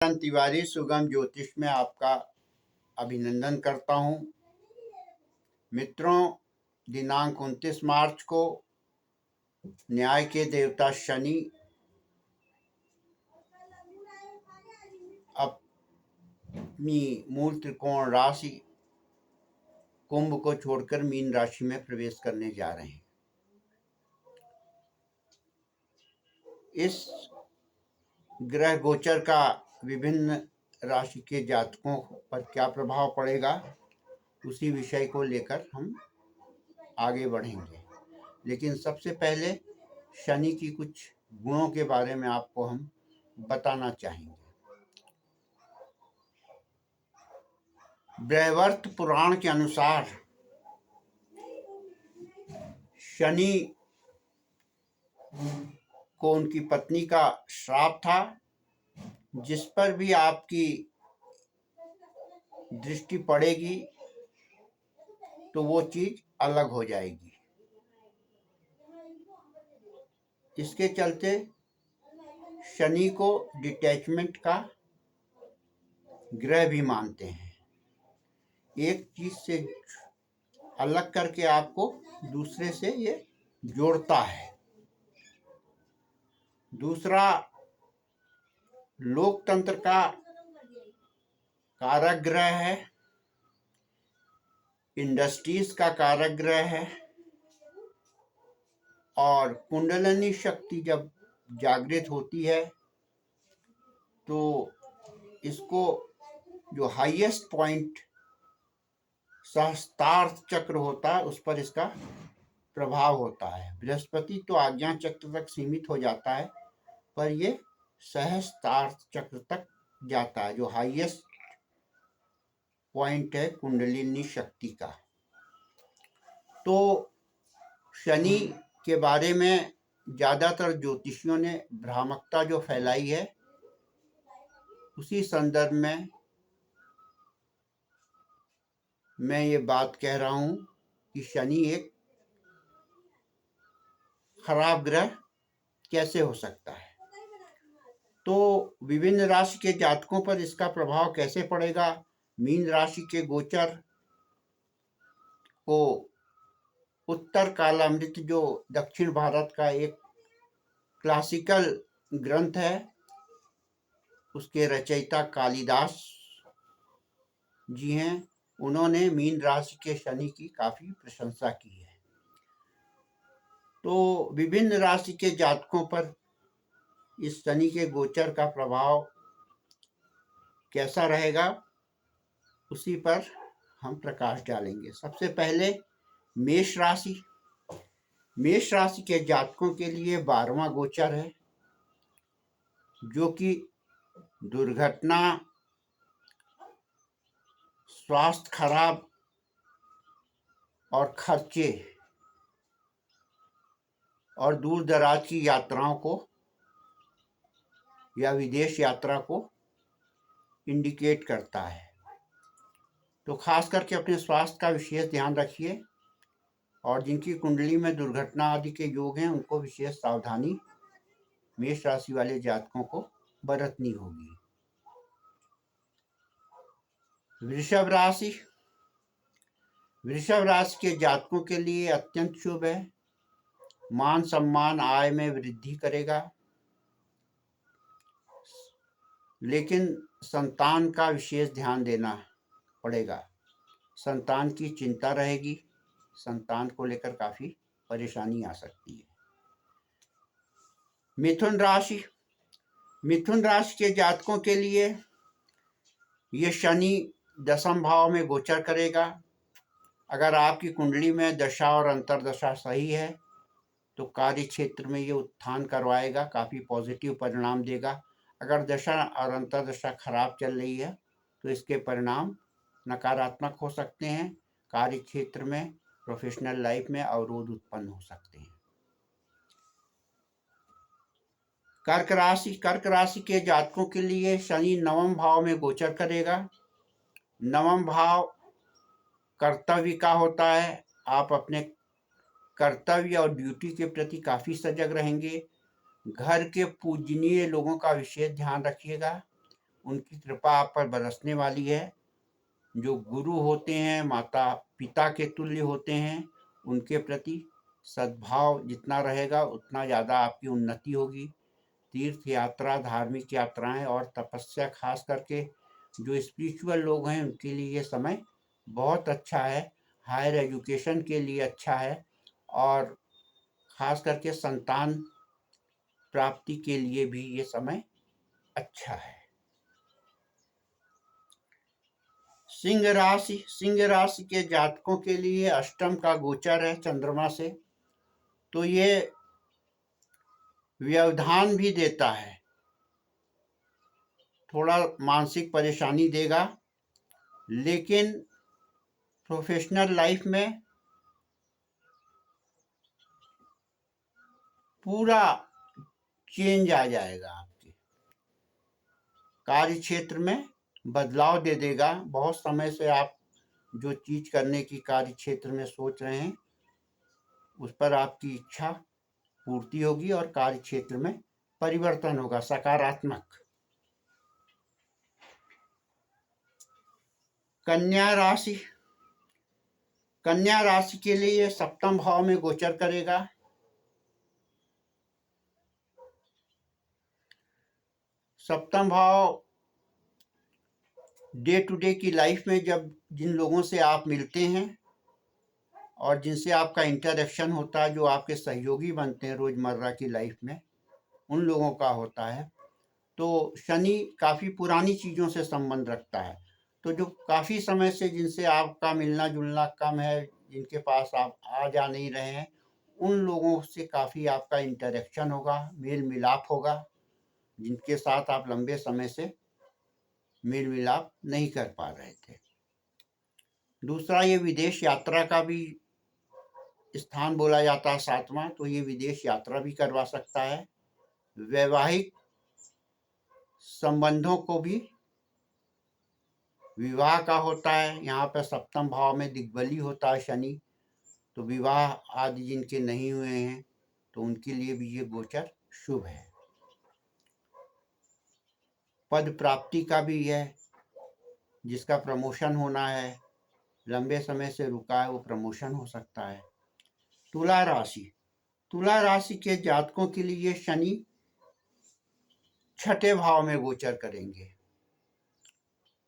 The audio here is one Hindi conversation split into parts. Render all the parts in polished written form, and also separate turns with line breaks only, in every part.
तिवारी सुगम ज्योतिष में आपका अभिनंदन करता हूं। मित्रों, दिनांक 29 मार्च को न्याय के देवता शनि अपनी मूल त्रिकोण राशि कुंभ को छोड़कर मीन राशि में प्रवेश करने जा रहे हैं। इस ग्रह गोचर का विभिन्न राशि के जातकों पर क्या प्रभाव पड़ेगा, उसी विषय को लेकर हम आगे बढ़ेंगे। लेकिन सबसे पहले शनि की कुछ गुणों के बारे में आपको हम बताना चाहेंगे। ब्रह्मवर्त पुराण के अनुसार शनि को उनकी पत्नी का श्राप था, जिस पर भी आपकी दृष्टि पड़ेगी तो वो चीज अलग हो जाएगी। इसके चलते शनि को डिटैचमेंट का ग्रह भी मानते हैं। एक चीज से अलग करके आपको दूसरे से ये जोड़ता है। दूसरा, लोकतंत्र का कारक ग्रह है, इंडस्ट्रीज का कारक ग्रह है, और कुंडलिनी शक्ति जब जागृत होती है तो इसको जो हाईएस्ट पॉइंट सहस्त्रार्थ चक्र होता है उस पर इसका प्रभाव होता है। बृहस्पति तो आज्ञा चक्र तक सीमित हो जाता है, पर ये सहस्त्रार्थ चक्र तक जाता है, जो हाईएस्ट पॉइंट है कुंडलिनी शक्ति का। तो शनि के बारे में ज्यादातर ज्योतिषियों ने भ्रामकता जो फैलाई है, उसी संदर्भ में मैं ये बात कह रहा हूं कि शनि एक खराब ग्रह कैसे हो सकता है। तो विभिन्न राशि के जातकों पर इसका प्रभाव कैसे पड़ेगा। मीन राशि के गोचर को उत्तर कालामृत, जो दक्षिण भारत का एक क्लासिकल ग्रंथ है, उसके रचयिता कालिदास जी हैं। उन्होंने मीन राशि के शनि की काफी प्रशंसा की है। तो विभिन्न राशि के जातकों पर इस शनि के गोचर का प्रभाव कैसा रहेगा, उसी पर हम प्रकाश डालेंगे। सबसे पहले मेष राशि। मेष राशि के जातकों के लिए 12वां गोचर है, जो कि दुर्घटना, स्वास्थ्य खराब और खर्चे और दूर दराज की यात्राओं को या विदेश यात्रा को इंडिकेट करता है। तो खास करके अपने स्वास्थ्य का विशेष ध्यान रखिए, और जिनकी कुंडली में दुर्घटना आदि के योग हैं उनको विशेष सावधानी मेष राशि वाले जातकों को बरतनी होगी। वृषभ राशि। वृषभ राशि के जातकों के लिए अत्यंत शुभ है। मान सम्मान, आय में वृद्धि करेगा, लेकिन संतान का विशेष ध्यान देना पड़ेगा। संतान की चिंता रहेगी, संतान को लेकर काफी परेशानी आ सकती है। मिथुन राशि। मिथुन राशि के जातकों के लिए ये शनि 10वें भाव में गोचर करेगा। अगर आपकी कुंडली में दशा और अंतर्दशा सही है तो कार्य क्षेत्र में ये उत्थान करवाएगा, काफी पॉजिटिव परिणाम देगा। अगर दशा और अंतर्दशा खराब चल रही है तो इसके परिणाम नकारात्मक हो सकते हैं। कार्य क्षेत्र में, प्रोफेशनल लाइफ में अवरोध उत्पन्न हो सकते हैं। कर्क राशि। कर्क राशि के जातकों के लिए शनि 9वें भाव में गोचर करेगा। 9वां भाव कर्तव्य का होता है। आप अपने कर्तव्य और ड्यूटी के प्रति काफी सजग रहेंगे। घर के पूजनीय लोगों का विशेष ध्यान रखिएगा। उनकी कृपा आप पर बरसने वाली है। जो गुरु होते हैं, माता पिता के तुल्य होते हैं, उनके प्रति सद्भाव जितना रहेगा उतना ज़्यादा आपकी उन्नति होगी। तीर्थ यात्रा, धार्मिक यात्राएं और तपस्या, खास करके जो स्पिरिचुअल लोग हैं उनके लिए ये समय बहुत अच्छा है। हायर एजुकेशन के लिए अच्छा है और खास करके संतान प्राप्ति के लिए भी ये समय अच्छा है। सिंह राशि के जातकों के लिए अष्टम का गोचर है चंद्रमा से, तो ये व्यवधान भी देता है, थोड़ा मानसिक परेशानी देगा, लेकिन प्रोफेशनल लाइफ में पूरा चेंज आ जाएगा। आपके कार्य क्षेत्र में बदलाव दे देगा। बहुत समय से आप जो चीज करने की कार्य क्षेत्र में सोच रहे हैं उस पर आपकी इच्छा पूर्ति होगी और कार्य क्षेत्र में परिवर्तन होगा, सकारात्मक। कन्या राशि के लिए सप्तम भाव में गोचर करेगा। सप्तम भाव डे टू डे की लाइफ में जब जिन लोगों से आप मिलते हैं और जिनसे आपका इंटरेक्शन होता है, जो आपके सहयोगी बनते हैं रोजमर्रा की लाइफ में, उन लोगों का होता है। तो शनि काफी पुरानी चीजों से संबंध रखता है, तो जो काफी समय से जिनसे आपका मिलना जुलना कम है, जिनके पास आप आ जा नहीं रहे हैं, उन लोगों से काफी आपका इंटरेक्शन होगा, मेल मिलाप होगा, जिनके साथ आप लंबे समय से मेल मिलाप नहीं कर पा रहे थे। दूसरा, ये विदेश यात्रा का भी स्थान बोला जाता है सातवां, तो ये विदेश यात्रा भी करवा सकता है। वैवाहिक संबंधों को भी विवाह का होता है। यहाँ पर सप्तम भाव में दिग्बली होता है शनि, तो विवाह आदि जिनके नहीं हुए हैं तो उनके लिए भी ये गोचर शुभ है। पद प्राप्ति का भी है, जिसका प्रमोशन होना है, लंबे समय से रुका है, वो प्रमोशन हो सकता है। तुला राशि के जातकों के लिए शनि छठे भाव में गोचर करेंगे।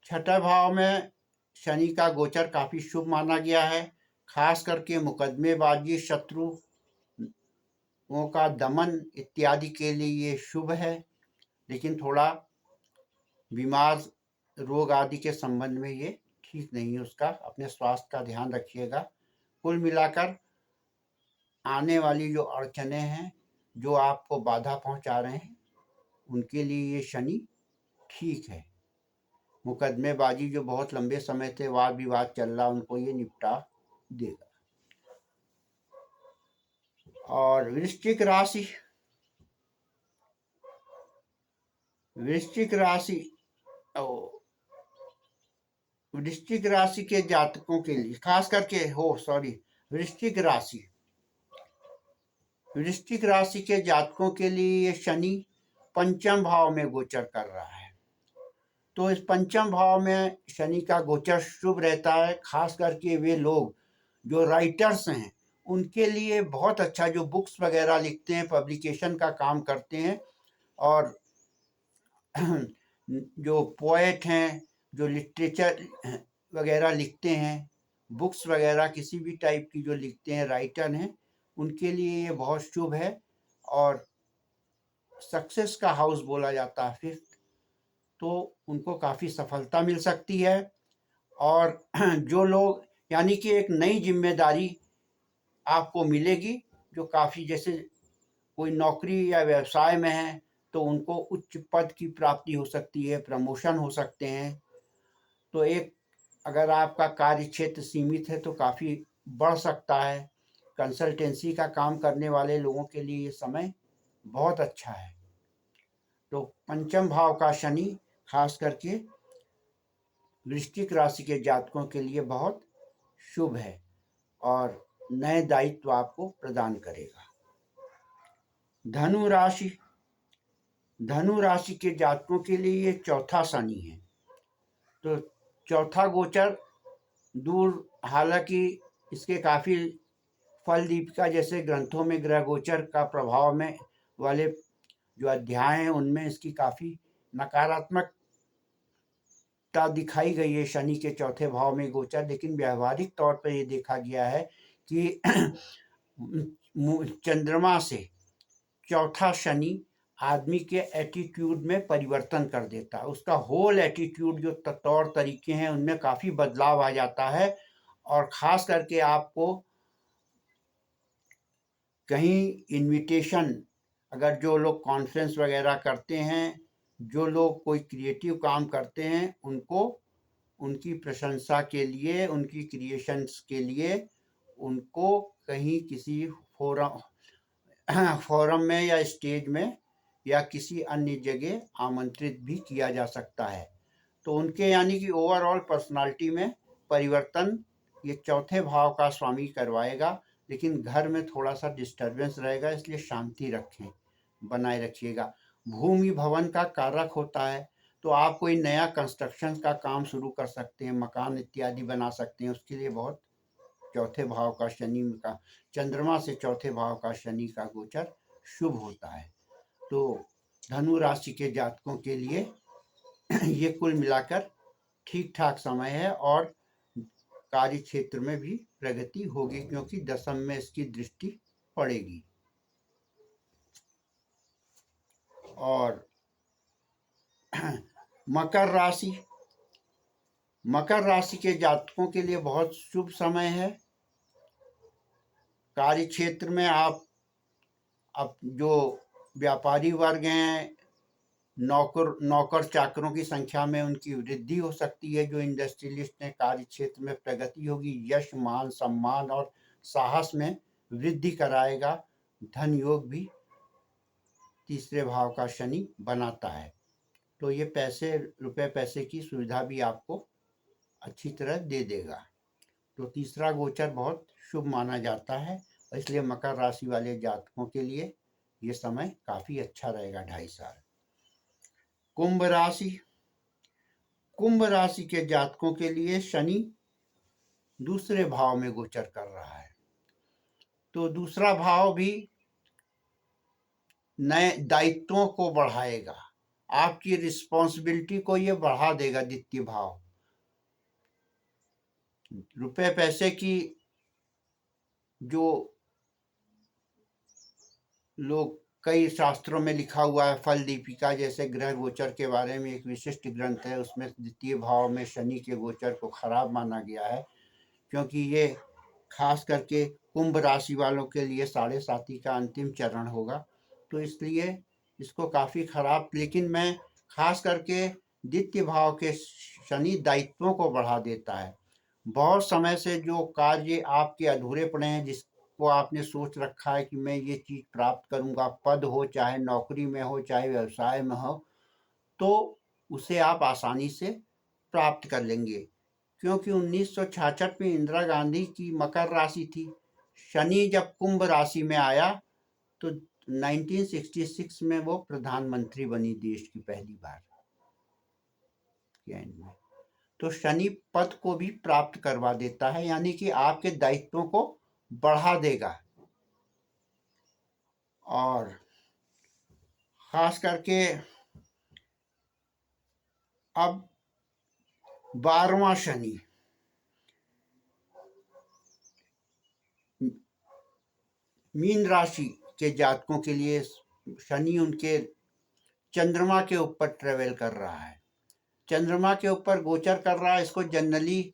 छठे भाव में शनि का गोचर काफी शुभ माना गया है। खास करके मुकदमेबाजी, शत्रुओं का दमन इत्यादि के लिए ये शुभ है, लेकिन थोड़ा बीमार रोग आदि के संबंध में ये ठीक नहीं है। उसका अपने स्वास्थ्य का ध्यान रखिएगा। कुल मिलाकर आने वाली जो अड़चने हैं, जो आपको बाधा पहुंचा रहे हैं, उनके लिए ये शनि ठीक है। मुकदमेबाजी जो बहुत लंबे समय से वाद विवाद चल रहा, उनको ये निपटा देगा। और वृश्चिक राशि के जातकों के लिए खास करके वृश्चिक राशि के जातकों के लिए ये शनि पंचम भाव में गोचर कर रहा है। तो इस पंचम भाव में शनि का गोचर शुभ रहता है। खास करके वे लोग जो राइटर्स हैं उनके लिए बहुत अच्छा, जो बुक्स वगैरह लिखते हैं, पब्लिकेशन का काम करते हैं, और जो पोएट हैं, जो लिटरेचर वगैरह लिखते हैं, बुक्स वगैरह किसी भी टाइप की जो लिखते हैं, राइटर हैं, उनके लिए ये बहुत शुभ है। और सक्सेस का हाउस बोला जाता है फिफ्थ, तो उनको काफ़ी सफलता मिल सकती है। और जो लोग, यानी कि एक नई जिम्मेदारी आपको मिलेगी, जो काफ़ी, जैसे कोई नौकरी या व्यवसाय में है तो उनको उच्च पद की प्राप्ति हो सकती है, प्रमोशन हो सकते हैं। तो एक, अगर आपका कार्य क्षेत्र सीमित है तो काफ़ी बढ़ सकता है। कंसल्टेंसी का काम करने वाले लोगों के लिए ये समय बहुत अच्छा है। तो पंचम भाव का शनि खास करके वृश्चिक राशि के जातकों के लिए बहुत शुभ है और नए दायित्व आपको प्रदान करेगा। धनु राशि के जातकों के लिए ये चौथा शनि है। तो चौथा गोचर दूर, हालांकि इसके काफ़ी फल दीपिका जैसे ग्रंथों में ग्रह गोचर का प्रभाव में वाले जो अध्याय हैं उनमें इसकी काफ़ी नकारात्मकता दिखाई गई है शनि के चौथे भाव में गोचर। लेकिन व्यावहारिक तौर पर ये देखा गया है कि चंद्रमा से चौथा शनि आदमी के एटीट्यूड में परिवर्तन कर देता है। उसका होल एटीट्यूड, जो तौर तरीके हैं, उनमें काफ़ी बदलाव आ जाता है। और ख़ास करके आपको कहीं इनविटेशन, अगर जो लोग कॉन्फ्रेंस वगैरह करते हैं, जो लोग कोई क्रिएटिव काम करते हैं, उनको उनकी प्रशंसा के लिए, उनकी क्रिएशंस के लिए उनको कहीं किसी फोरम में या स्टेज में या किसी अन्य जगह आमंत्रित भी किया जा सकता है। तो उनके यानी कि ओवरऑल पर्सनालिटी में परिवर्तन ये चौथे भाव का स्वामी करवाएगा। लेकिन घर में थोड़ा सा डिस्टर्बेंस रहेगा, इसलिए शांति रखें, बनाए रखिएगा। भूमि भवन का कारक होता है, तो आप कोई नया कंस्ट्रक्शन का काम शुरू कर सकते हैं, मकान इत्यादि बना सकते हैं। उसके लिए बहुत चौथे भाव का शनि का, चंद्रमा से चौथे भाव का शनि का गोचर शुभ होता है। तो धनु राशि के जातकों के लिए ये कुल मिलाकर ठीक ठाक समय है और कार्य क्षेत्र में भी प्रगति होगी, क्योंकि दशम में इसकी दृष्टि पड़ेगी। और मकर राशि, मकर राशि के जातकों के लिए बहुत शुभ समय है। कार्य क्षेत्र में आप अब जो व्यापारी वर्ग हैं, नौकर चाकरों की संख्या में उनकी वृद्धि हो सकती है। जो इंडस्ट्रियलिस्ट हैं, कार्य क्षेत्र में प्रगति होगी। यश, मान, सम्मान और साहस में वृद्धि कराएगा। धन योग भी तीसरे भाव का शनि बनाता है, तो ये रुपए पैसे की सुविधा भी आपको अच्छी तरह दे देगा। तो तीसरा गोचर बहुत शुभ माना जाता है, इसलिए मकर राशि वाले जातकों के लिए ये समय काफ़ी अच्छा रहेगा, 2.5 साल। कुंभ राशि, कुंभ राशि के जातकों के लिए शनि दूसरे भाव में गोचर कर रहा है। तो दूसरा भाव भी नए दायित्वों को बढ़ाएगा, आपकी रिस्पॉन्सिबिलिटी को ये बढ़ा देगा। द्वितीय भाव रुपए पैसे की, जो लोग, कई शास्त्रों में लिखा हुआ है, फल दीपिका जैसे ग्रह गोचर के बारे में एक विशिष्ट ग्रंथ है, उसमें द्वितीय भाव में शनि के गोचर को खराब माना गया है, क्योंकि ये खास करके कुंभ राशि वालों के लिए 7.5 का अंतिम चरण होगा। तो इसलिए इसको काफ़ी खराब, लेकिन मैं खास करके द्वितीय भाव के शनि दायित्वों को बढ़ा देता है। बहुत समय से जो कार्य आपके अधूरे पड़े हैं, जिसको आपने सोच रखा है कि मैं ये चीज़ प्राप्त करूंगा, पद हो, चाहे नौकरी में हो, चाहे व्यवसाय में हो, तो उसे आप आसानी से प्राप्त कर लेंगे। क्योंकि 1966 में इंदिरा गांधी की मकर राशि थी। शनि जब कुंभ राशि में आया तो 1966 में वो प्रधानमंत्री बनी देश की पहली बार। तो शनि पद को भी प्राप्त करवा देता है, यानी कि आपके दायित्वों को बढ़ा देगा। और खास करके अब 12वां शनि, मीन राशि के जातकों के लिए शनि उनके चंद्रमा के ऊपर ट्रेवल कर रहा है, चंद्रमा के ऊपर गोचर कर रहा है। इसको जनरली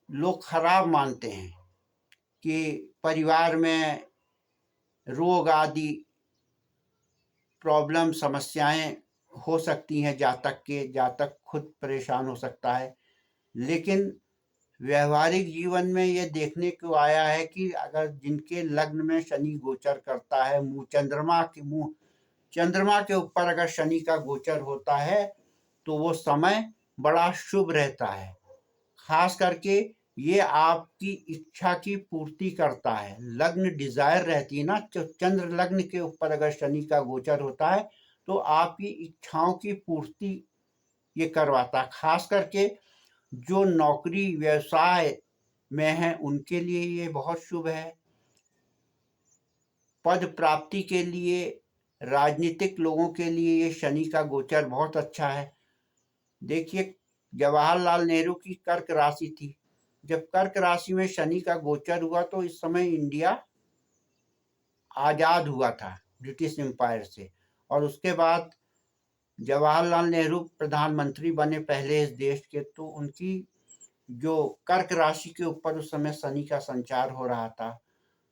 लोग खराब मानते हैं कि परिवार में रोग आदि प्रॉब्लम, समस्याएं हो सकती हैं, जातक खुद परेशान हो सकता है। लेकिन व्यवहारिक जीवन में ये देखने को आया है कि अगर जिनके लग्न में शनि गोचर करता है, चंद्रमा के ऊपर अगर शनि का गोचर होता है, तो वो समय बड़ा शुभ रहता है। खास करके ये आपकी इच्छा की पूर्ति करता है। लग्न डिजायर रहती है ना, चंद्र लग्न के ऊपर अगर शनि का गोचर होता है तो आपकी इच्छाओं की पूर्ति ये करवाता। खास करके जो नौकरी व्यवसाय में है उनके लिए ये बहुत शुभ है। पद प्राप्ति के लिए, राजनीतिक लोगों के लिए ये शनि का गोचर बहुत अच्छा है। देखिए, जवाहरलाल नेहरू की कर्क राशि थी। जब कर्क राशि में शनि का गोचर हुआ तो इस समय इंडिया आजाद हुआ था ब्रिटिश एम्पायर से। और उसके बाद जवाहरलाल नेहरू प्रधानमंत्री बने पहले इस देश के, तो उनकी जो कर्क राशि के ऊपर उस समय शनि का संचार हो रहा था।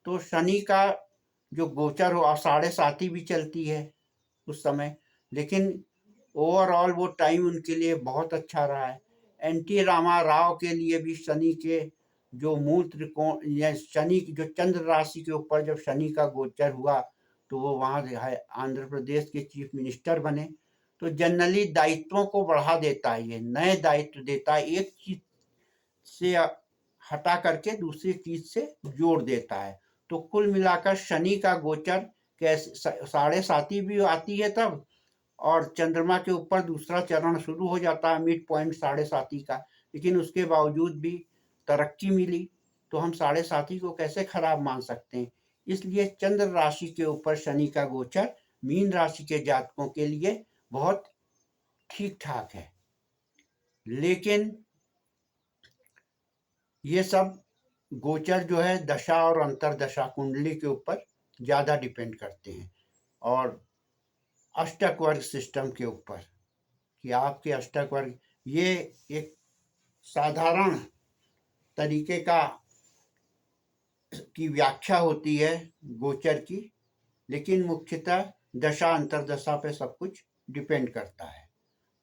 तो शनि का जो गोचर हो, 7.5 भी चलती है उस समय, लेकिन ओवरऑल वो टाइम उनके लिए बहुत अच्छा रहा है। एनटी रामाराव के लिए भी शनि के जो मूल त्रिकोण या शनि की जो चंद्र राशि के ऊपर जब शनि का गोचर हुआ तो वो वहाँ है आंध्र प्रदेश के चीफ मिनिस्टर बने। तो जनरली दायित्वों को बढ़ा देता है, ये नए दायित्व देता है, एक चीज से हटा करके दूसरी चीज से जोड़ देता है। तो कुल मिलाकर शनि का गोचर कैसे 7.5 भी आती है तब, और चंद्रमा के ऊपर दूसरा चरण शुरू हो जाता है मिड पॉइंट 7.5 का, लेकिन उसके बावजूद भी तरक्की मिली। तो हम 7.5 को कैसे खराब मान सकते हैं। इसलिए चंद्र राशि के ऊपर शनि का गोचर मीन राशि के जातकों के लिए बहुत ठीक ठाक है। लेकिन ये सब गोचर जो है दशा और अंतरदशा कुंडली के ऊपर ज़्यादा डिपेंड करते हैं, और अष्टक वर्ग सिस्टम के ऊपर कि आपके अष्टक वर्ग, ये एक साधारण तरीके का की व्याख्या होती है गोचर की, लेकिन मुख्यतः दशा अंतरदशा पे सब कुछ डिपेंड करता है।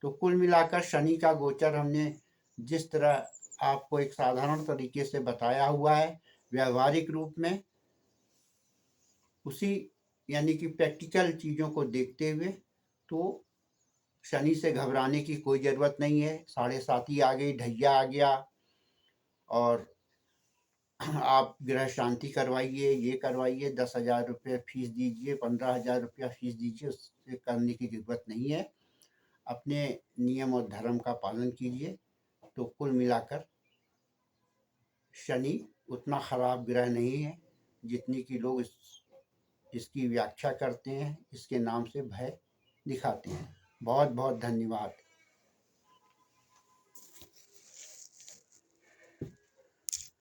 तो कुल मिलाकर शनि का गोचर हमने जिस तरह आपको एक साधारण तरीके से बताया हुआ है व्यवहारिक रूप में, उसी यानी कि प्रैक्टिकल चीज़ों को देखते हुए, तो शनि से घबराने की कोई ज़रूरत नहीं है। 7.5 आ गई, ढैया आ गया, और आप गृह शांति करवाइए, ये करवाइए, 10,000 रुपये फीस दीजिए, 15,000 रुपया फीस दीजिए, उससे करने की ज़रूरत नहीं है। अपने नियम और धर्म का पालन कीजिए। तो कुल मिलाकर शनि उतना खराब ग्रह नहीं है जितनी कि लोग इसकी व्याख्या करते हैं, इसके नाम से भय दिखाते हैं। बहुत बहुत धन्यवाद।